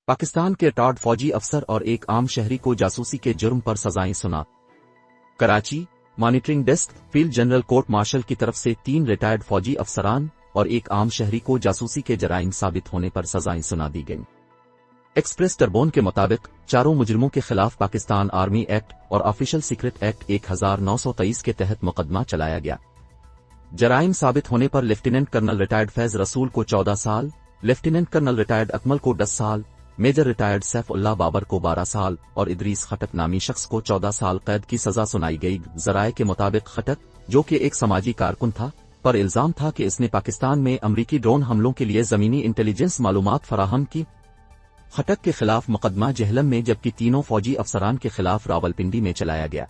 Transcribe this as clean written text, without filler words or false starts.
पाकिस्तान के रिटायर्ड फौजी अफसर और एक आम शहरी को जासूसी के जुर्म पर सजाएं सुना। Karachi monitoring desk field general court martial की तरफ से 3 रिटायर्ड फौजी अफसरान और एक आम शहरी को जासूसी के जराइम साबित होने पर सजाएं सुना दी गईं। एक्सप्रेस टर्बोन के मुताबिक चारों मुजरिमों के खिलाफ पाकिस्तान आर्मी एक्ट और ऑफिशियल सीक्रेट एक्ट 1923 के तहत मुकदमा चलाया गया। जराइम साबित होने पर लेफ्टिनेंट कर्नल रिटायर्ड फैज रसूल को 14 साल, लेफ्टिनेंट कर्नल रिटायर्ड अकमल को 10 साल, मेजर रिटायर्ड सैफुल्लाह बाबर को 12 साल और इदरीस खटक नामी शख्स को 14 साल कैद की सजा सुनाई गई। जराये के मुताबिक खटक, जो कि एक समाजी कारकुन था, पर इल्जाम था कि इसने पाकिस्तान में अमरीकी ड्रोन हमलों के लिए जमीनी इंटेलिजेंस मालूमात फराहम की। खटक के खिलाफ मुकदमा जेहलम में, जबकि तीनों फौजी अफसरान के खिलाफ रावलपिंडी में चलाया गया।